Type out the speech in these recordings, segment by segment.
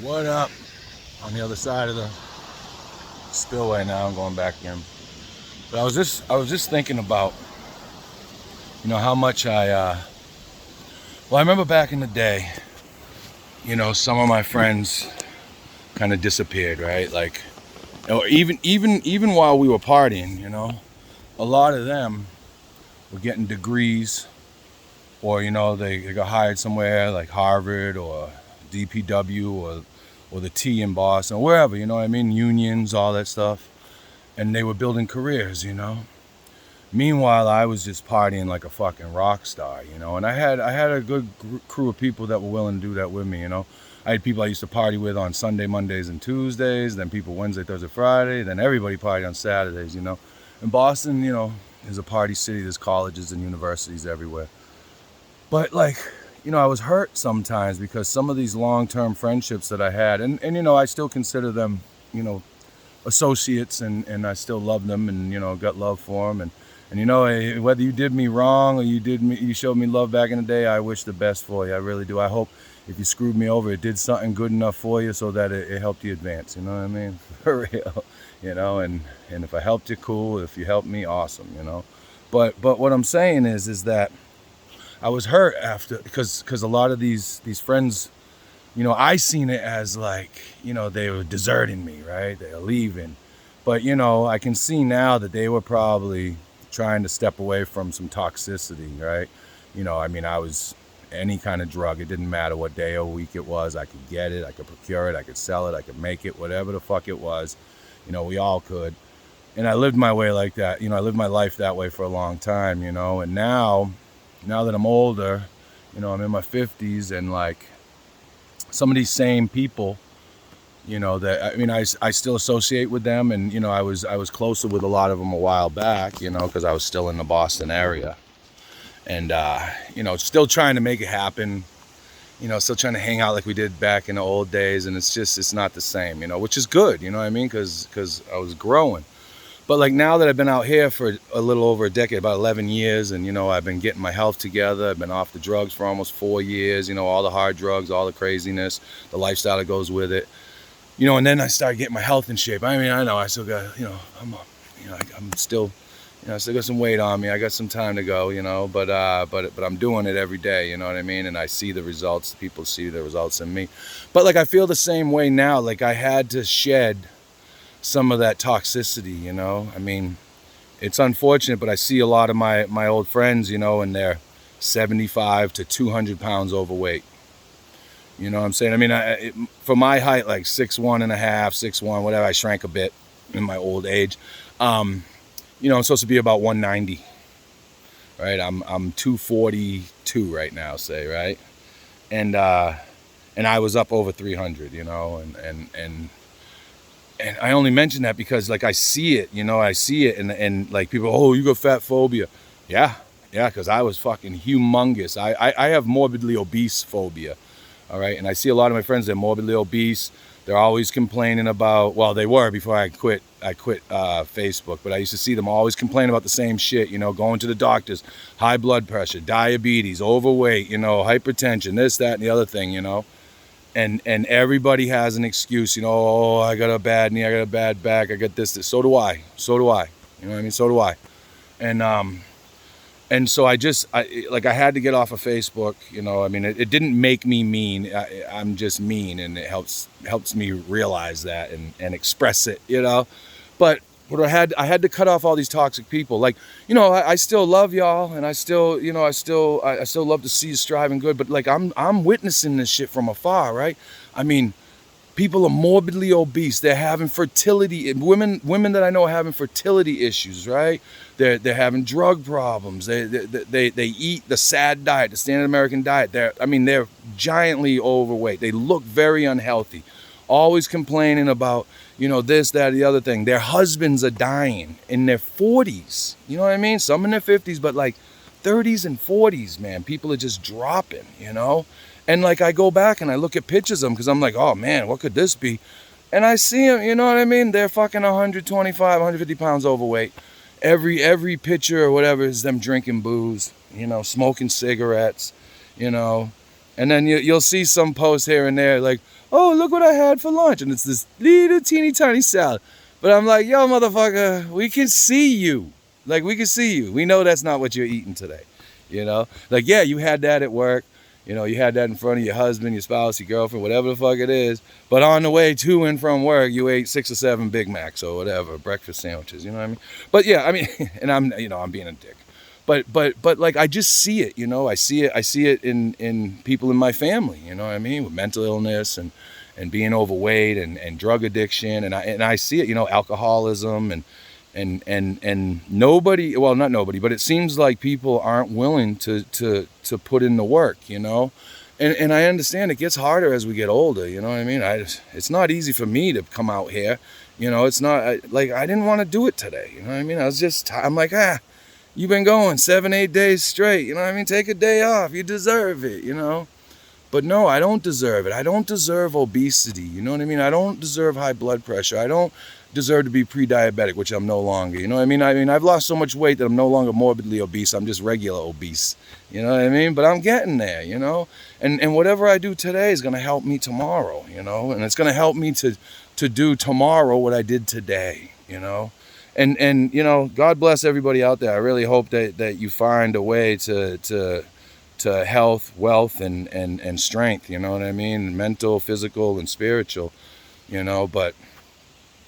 What up? On the other side of the spillway now. I'm going back in. But I was just thinking about, how much I remember back in the day, some of my friends kind of disappeared, right? Like, or even while we were partying, a lot of them were getting degrees, or they got hired somewhere like Harvard or DPW or the T in Boston, or wherever, unions, all that stuff, and they were building careers. Meanwhile, I was just partying like a fucking rock star, and I had a good crew of people that were willing to do that with me. I had people I used to party with on Sunday, Mondays, and Tuesdays, then people Wednesday, Thursday, Friday, then everybody partied on Saturdays. And Boston, is a party city. There's colleges and universities everywhere. But I was hurt sometimes because some of these long-term friendships that I had, and I still consider them, associates, and I still love them, and got love for them, and whether you did me wrong or you showed me love back in the day, I wish the best for you. I really do. I hope if you screwed me over, it did something good enough for you so that it helped you advance. You know what I mean? For real. And if I helped you, cool. If you helped me, awesome. But what I'm saying is that I was hurt after because a lot of these friends, I seen it as like, they were deserting me, right? They were leaving. But, I can see now that they were probably trying to step away from some toxicity, right? I was any kind of drug. It didn't matter what day or week it was. I could get it. I could procure it. I could sell it. I could make it, whatever the fuck it was. We all could. And I lived my way like that. I lived my life that way for a long time, and now that I'm older, I'm in my 50s, and like some of these same people, I still associate with them, and I was closer with a lot of them a while back, because I was still in the Boston area, and still trying to make it happen, still trying to hang out like we did back in the old days, and it's not the same, which is good, because I was growing. But like now that I've been out here for a little over a decade, about 11 years, and I've been getting my health together. I've been off the drugs for almost 4 years, all the hard drugs, all the craziness, the lifestyle that goes with it. And then I started getting my health in shape. I know I still got, I'm still, I still got some weight on me. I got some time to go, but I'm doing it every day, you know what I mean? And I see the results. People see the results in me. But like I feel the same way now. Like I had to shed some of that toxicity, it's unfortunate, but I see a lot of my old friends, and they're 75 to 200 pounds overweight. You know what I'm saying? For my height, like 6'1 and a half, 6'1", whatever, I shrank a bit in my old age. I'm supposed to be about 190, right? I'm 242 right now, say, right? And I was up over 300, and I only mention that because like I see it, and like people, oh, you got fat phobia. Yeah, because I was fucking humongous. I have morbidly obese phobia, all right? And I see a lot of my friends, they're morbidly obese. They're always complaining about, well, they were before I quit Facebook, but I used to see them always complain about the same shit, going to the doctors, high blood pressure, diabetes, overweight, hypertension, this, that, and the other thing, And everybody has an excuse, oh, I got a bad knee, I got a bad back, I got this. So do I. You know what I mean? So do I. And so I had to get off of Facebook, it didn't make me mean. I'm just mean, and it helps me realize that and express it, But what I had to cut off all these toxic people. Like, I still love y'all, and I still love to see you striving good. But like, I'm witnessing this shit from afar, right? People are morbidly obese. They're having fertility. Women that I know are having fertility issues, right? They're having drug problems. They eat the SAD diet, the standard American diet. They're giantly overweight. They look very unhealthy. Always complaining about, this, that, the other thing. Their husbands are dying in their 40s. You know what I mean? Some in their 50s, but like 30s and 40s, man. People are just dropping, And like I go back and I look at pictures of them because I'm like, oh man, what could this be? And I see them, you know what I mean? They're fucking 125, 150 pounds overweight. Every picture or whatever is them drinking booze, smoking cigarettes, And then you'll see some post here and there like, oh, look what I had for lunch. And it's this little teeny tiny salad. But I'm like, yo, motherfucker, we can see you. Like, we can see you. We know that's not what you're eating today. You know? Like, yeah, you had that at work. You know, you had that in front of your husband, your spouse, your girlfriend, whatever the fuck it is. But on the way to and from work, you ate 6 or 7 Big Macs or whatever, breakfast sandwiches, you know what I mean? But yeah, I mean, and I'm being a dick. But like, I just see it, you know, I see it in people in my family, you know what I mean, with mental illness and being overweight and drug addiction, and I see it, you know, alcoholism and nobody, well, not nobody, but it seems like people aren't willing to put in the work, you know. And I understand it gets harder as we get older, you know what I mean? It's not easy for me to come out here, you know. It's not like I didn't want to do it today, you know what I mean? I'm like, you've been going 7, 8 days straight, you know what I mean? Take a day off, you deserve it, you know. But no, I don't deserve it. I don't deserve obesity, you know what I mean? I don't deserve high blood pressure. I don't deserve to be pre-diabetic, which I'm no longer, you know what I mean? I've lost so much weight that I'm no longer morbidly obese. I'm just regular obese, you know what I mean? But I'm getting there, you know? And whatever I do today is going to help me tomorrow, you know? And it's going to help me to do tomorrow what I did today, you know? And you know, God bless everybody out there. I really hope that you find a way to health, wealth, and strength, you know what I mean? Mental, physical, and spiritual, you know. But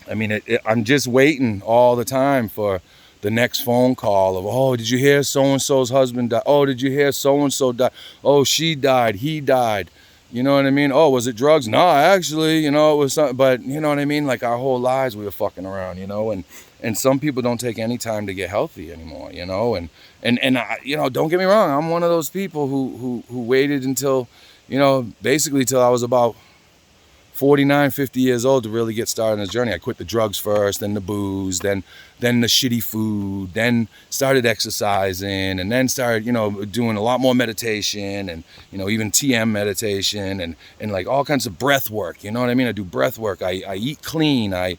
I mean, I'm just waiting all the time for the next phone call of, oh, did you hear so-and-so's husband died? Oh, did you hear so-and-so died? Oh, she died, he died. You know what I mean? Oh, was it drugs? No, actually, you know, it was something. But you know what I mean? Like, our whole lives we were fucking around, you know. And some people don't take any time to get healthy anymore, you know. And I, you know, don't get me wrong, I'm one of those people who waited until, you know, basically till I was about 49, 50 years old to really get started on this journey. I quit the drugs first, then the booze, then the shitty food, then started exercising, and then started, you know, doing a lot more meditation, and, you know, even TM meditation, and like all kinds of breath work, you know what I mean? I do breath work, I eat clean, I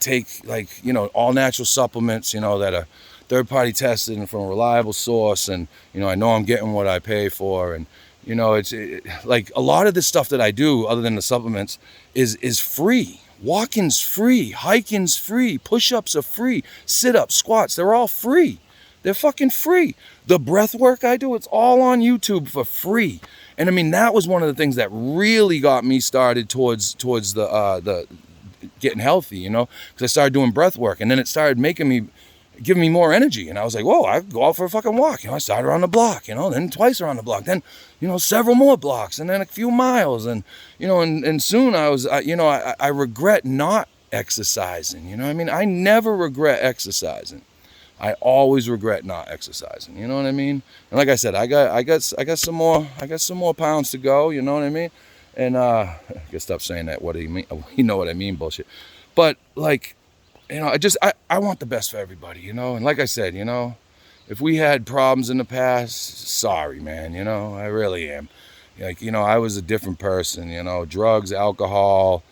take, like, you know, all natural supplements, you know, that are third-party tested and from a reliable source, and, you know, I know I'm getting what I pay for, and you know, like a lot of the stuff that I do, other than the supplements, is free. Walking's free, hiking's free, push-ups are free, sit-ups, squats, they're all free. They're fucking free. The breath work I do, it's all on YouTube for free. And I mean, that was one of the things that really got me started towards the getting healthy, you know, because I started doing breath work, and then it started giving me more energy. And I was like, whoa, I go out for a fucking walk. You know, I started around the block, you know, then twice around the block, then, you know, several more blocks, and then a few miles. And, you know, and soon I regret not exercising. You know what I mean? I never regret exercising. I always regret not exercising. You know what I mean? And like I said, I got some more pounds to go. You know what I mean? And I gotta stop saying that. What do you mean? You know what I mean? Bullshit. But like, you know, I want the best for everybody, you know. And like I said, you know, if we had problems in the past, sorry, man, you know, I really am. Like, you know, I was a different person, you know, drugs, alcohol,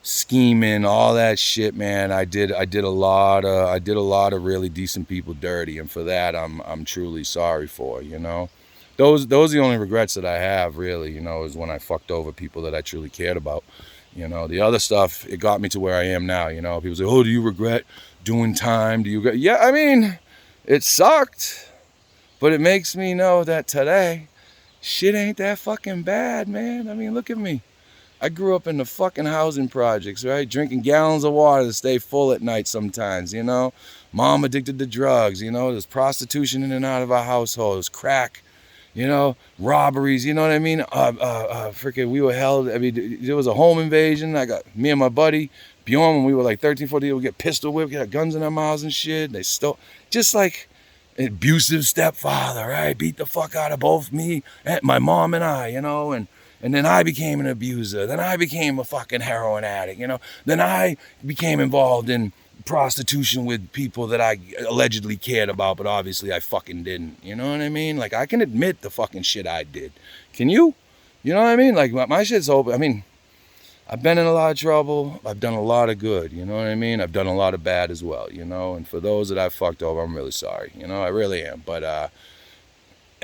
scheming, all that shit, man. I did a lot of really decent people dirty, and for that I'm truly sorry for, you know. Those are the only regrets that I have, really, you know, is when I fucked over people that I truly cared about. You know, the other stuff, it got me to where I am now, you know. People say, oh, do you regret doing time? Do you regret? Yeah, I mean, it sucked, but it makes me know that today, shit ain't that fucking bad, man. I mean, look at me. I grew up in the fucking housing projects, right? Drinking gallons of water to stay full at night sometimes, you know. Mom addicted to drugs, you know. There's prostitution in and out of our household. There's crack. You know, robberies, you know what I mean? Freaking, we were held, I mean, there was a home invasion. I got me and my buddy, Bjorn, when we were like 13, 14, we get pistol whipped, got guns in our mouths and shit. They stole, just like an abusive stepfather, right? Beat the fuck out of both me and my mom and I, you know, and then I became an abuser. Then I became a fucking heroin addict, you know. Then I became involved in prostitution with people that I allegedly cared about, but obviously I fucking didn't. You know what I mean? Like, I can admit the fucking shit I did. Can you? You know what I mean? Like, my shit's open. I mean, I've been in a lot of trouble. I've done a lot of good. You know what I mean? I've done a lot of bad as well, you know? And for those that I've fucked over, I'm really sorry. You know, I really am. But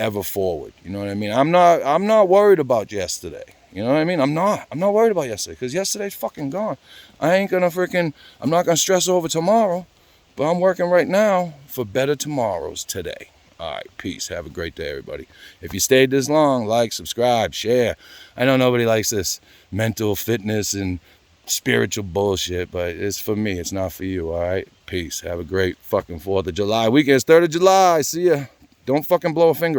ever forward. You know what I mean? I'm not worried about yesterday. You know what I mean? I'm not worried about yesterday, because yesterday's fucking gone. I'm not gonna stress over tomorrow, but I'm working right now for better tomorrows today. All right, peace. Have a great day, everybody. If you stayed this long, like, subscribe, share. I know nobody likes this mental fitness and spiritual bullshit, but it's for me. It's not for you, all right? Peace. Have a great fucking 4th of July weekend. It's 3rd of July. See ya. Don't fucking blow a finger out.